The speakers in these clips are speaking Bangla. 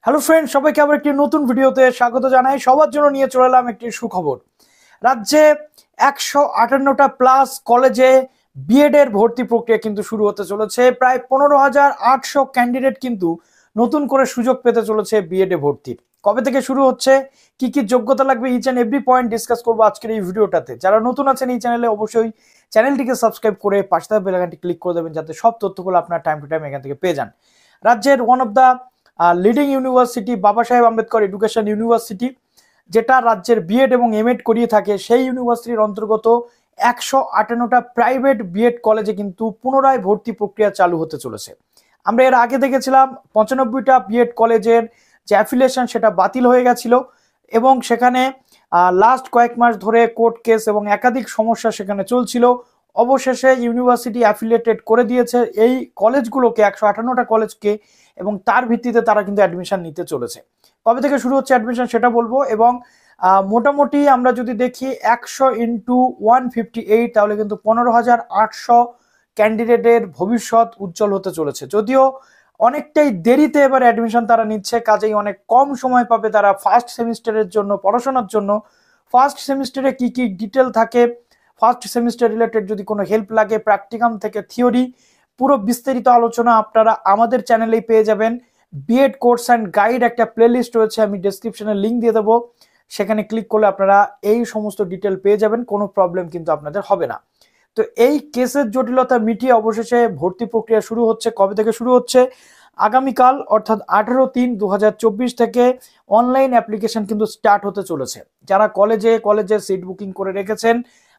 হ্যালো ফ্রেন্ড, সবাইকে আবার একটি নতুন ভিডিওতে স্বাগত জানাই। সবার জন্য নিয়ে চলে এলাম একটি সুখবর। রাজ্যে 158টা প্লাস কলেজে বিএড এর ভর্তি প্রক্রিয়া কিন্তু শুরু হতে চলেছে। প্রায় 15,800 ক্যান্ডিডেট কিন্তু নতুন করে সুযোগ পেতে চলেছে বিএড এ ভর্তির। কবে থেকে শুরু হচ্ছে, কি কি যোগ্যতা লাগবে, each and every point discuss করবো আজকের এই ভিডিওটাতে। যারা নতুন আছেন এই চ্যানেলে, অবশ্যই চ্যানেলটিকে সাবস্ক্রাইব করে পাশে থাকা বেল আইকনটি ক্লিক করে দেবেন, যাতে সব তথ্যগুলো আপনার টাইম টু টাইম এখান থেকে পেয়ে যান। রাজ্যের one of the leading university বাবা সাহেব আম্বেদকর এডুকেশন ইউনিভার্সিটি, যেটা রাজ্যের বিএড এবং এমএড করিয়ে থাকে, সেই ইউনিভার্সিটির অন্তর্গত 158টা প্রাইভেট বিএড কলেজে কিন্তু পুনরায় ভর্তি প্রক্রিয়া চালু হতে চলেছে। আমরা এর আগে দেখেছিলাম 95টা বিএড কলেজের যে অ্যাফিলিয়েশন সেটা বাতিল হয়ে গেছিল এবং সেখানে লাস্ট কয়েক মাস ধরে কোর্ট কেস এবং একাধিক সমস্যা সেখানে চলছিল। অবশেষে ইউনিভার্সিটি অ্যাফিলিয়েটেড করে দিয়েছে এই কলেজগুলোকে, 158টা কলেজকে, এবং তার ভিত্তিতে তারা কিন্তু অ্যাডমিশন নিতে চলেছে। কবে থেকে শুরু হচ্ছে অ্যাডমিশন সেটা বলবো। এবং মোটামুটি আমরা যদি দেখি 100 ইন্টু 158, তাহলে কিন্তু 15,800 ক্যান্ডিডেটের ভবিষ্যৎ উজ্জ্বল হতে চলেছে। যদিও অনেকটাই দেরিতে এবার অ্যাডমিশন তারা নিচ্ছে, কাজেই অনেক কম সময় পাবে তারা ফার্স্ট সেমিস্টারের জন্য পড়াশোনার জন্য। ফার্স্ট সেমিস্টারে কি কি ডিটেল থাকে, ফার্স্ট সেমিস্টার রিলেটেড যদি কোনো হেল্প লাগে, প্র্যাকটিকাম থেকে থিওরি, পুরো বিস্তারিত আলোচনা আপনারা আমাদের চ্যানেলেই পেয়ে যাবেন। বিএড কোর্স অ্যান্ড গাইড একটা প্লেলিস্ট রয়েছে, আমি ডেসক্রিপশনে লিঙ্ক দিয়ে দেবো, সেখানে ক্লিক করলে আপনারা এই সমস্ত ডিটেল পেয়ে যাবেন, কোনো প্রবলেম কিন্তু আপনাদের হবে না। তো এই কেসের জটিলতা মিটিয়ে অবশেষে ভর্তি প্রক্রিয়া শুরু হচ্ছে। কবে থেকে শুরু হচ্ছে? আগামীকাল অর্থাৎ 18/3/2024 থেকে অনলাইন অ্যাপ্লিকেশন কিন্তু স্টার্ট হতে চলেছে। যারা কলেজে সিট বুকিং করে রেখেছেন,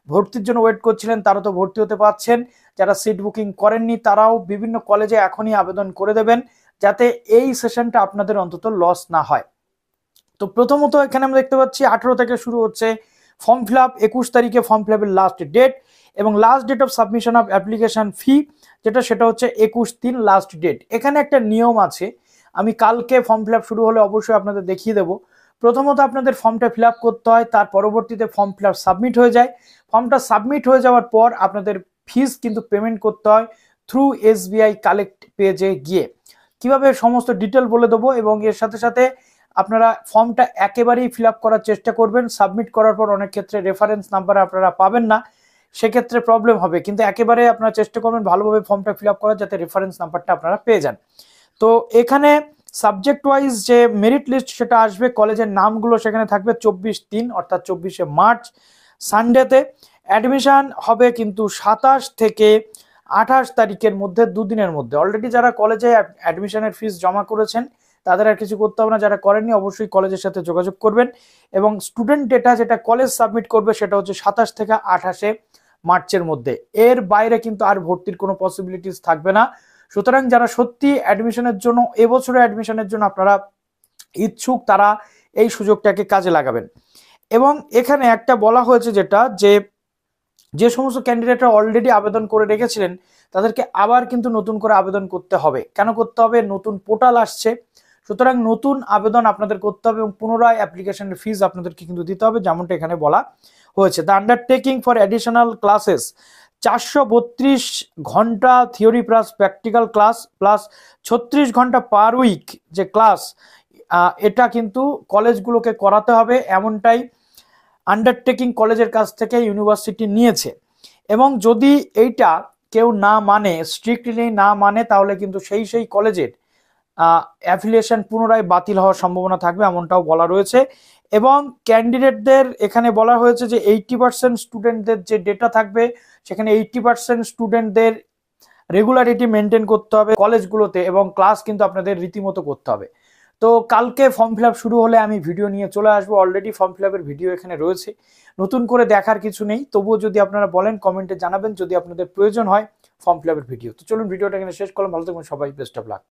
ভর্তির জন্য ওয়েট করছিলেন, তারা তো ভর্তি হতে পারছেন। যারা সিট বুকিং করেননি তারাও বিভিন্ন কলেজে এখনই আবেদন করে দেবেন, যাতে এই সেশনটা আপনাদের অন্তত লস না হয়। তো প্রথমত এখানে আমরা দেখতে পাচ্ছি 18 থেকে শুরু হচ্ছে ফর্ম ফিল আপ। 21 তারিখে ফর্ম ফিল আপের লাস্ট ডেট, এবং last date of submission of application fee সেটা হচ্ছে 21/3 লাস্ট ডেট। এখানে একটা নিয়ম আছে, আমি কালকে ফর্ম ফিল আপ শুরু হলে অবশ্যই আপনাদের দেখিয়ে দেবো। প্রথমত আপনাদের ফর্মটা ফিল আপ করতে হয়, তার পরবর্তীতে ফর্ম ফিল আপ সাবমিট হয়ে যায়। ফর্মটা সাবমিট হয়ে যাওয়ার পর আপনাদের ফিস কিন্তু পেমেন্ট করতে হয় থ্রু এসবিআই কালেক্ট পেজে গিয়ে। কিভাবে সমস্ত ডিটেল বলে দেবো, এবং এর সাথে সাথে আপনারা ফর্মটা একেবারেই ফিল আপ করার চেষ্টা করবেন। সাবমিট করার পর অনেক ক্ষেত্রে রেফারেন্স নাম্বার আপনারা পাবেন না, সেক্ষেত্রে প্রবলেম হবে, কিন্তু একেবারে আপনারা চেষ্টা করবেন ভালোভাবে ফর্মটা ফিল আপ করার, যাতে রেফারেন্স নাম্বারটা আপনারা পেয়ে যান। তো এখানে সাবজেক্ট ওয়াইজ যে মেরিট লিস্ট সেটা আসবে, কলেজের নামগুলো সেখানে থাকবে 24/3 অর্থাৎ 24শে মার্চ সানডেতে। অ্যাডমিশন হবে কিন্তু 27 থেকে 28 তারিখের মধ্যে, দুদিনের মধ্যে। অলরেডি যারা কলেজে অ্যাডমিশনের ফিস জমা করেছেন তাদের আর কিছু করতে হবে না, যারা করেননি অবশ্যই কলেজের সাথে যোগাযোগ করবেন। এবং স্টুডেন্ট ডেটা যেটা কলেজ সাবমিট করবে সেটা হচ্ছে 27 থেকে 28শে মার্চের মধ্যে। এর বাইরে কিন্তু আর ভর্তির কোনো পসিবিলিটিস থাকবে না। সুতরাং যারা সত্যি অ্যাডমিশনের জন্য, এবছরের অ্যাডমিশনের জন্য আপনারা ইচ্ছুক, তারা এই সুযোগটাকে কাজে লাগাবেন। এবং এখানে একটা বলা হয়েছে যেটা, যে সমস্ত ক্যান্ডিডেটরা অলরেডি আবেদন করে রেখেছিলেন তাদেরকে আবার কিন্তু নতুন করে আবেদন করতে হবে। কেন করতে হবে? নতুন পোর্টাল আসছে, সুতরাং নতুন আবেদন আপনাদের করতে হবে এবং পুনরায় অ্যাপ্লিকেশনের ফিস আপনাদেরকে কিন্তু দিতে হবে, যেমনটা এখানে বলা হয়েছে। The undertaking for additional classes 432 ঘন্টা theory plus practical class plus 36 ঘন্টা পার উইক যে ক্লাস, এটা কিন্তু কলেজগুলোকে করাতে হবে, এমনটাই আন্ডারটেকিং কলেজের কাছ থেকে ইউনিভার্সিটি নিয়েছে। এবং যদি এইটা কেউ না মানে, স্ট্রিক্টলি না মানে, তাহলে কিন্তু সেই কলেজের অ্যাফিলিয়েশন পুনরায় বাতিল হওয়ার সম্ভাবনা থাকবে, এমনটাও বলা রয়েছে। এবং ক্যান্ডিডেটদের এখানে বলা হয়েছে যে 80% স্টুডেন্টদের যে ডেটা থাকবে, সেখানে 80% স্টুডেন্টদের রেগুলারিটি মেনটেন করতে হবে কলেজগুলোতে, এবং ক্লাস কিন্তু আপনাদের রীতিমতো করতে হবে। তো কালকে ফর্ম ফিল আপ শুরু হলে আমি ভিডিও নিয়ে চলে আসবো। অলরেডি ফর্ম ফিল আপের ভিডিও এখানে রয়েছে, নতুন করে দেখার কিছু নেই। তবুও যদি আপনারা বলেন, কমেন্টে জানাবেন যদি আপনাদের প্রয়োজন হয় ফর্ম ফিল আপের ভিডিও। তো চলুন ভিডিওটা এখানে শেষ করলাম। ভালো থাকবেন সবাই, বেস্ট অফ লাক।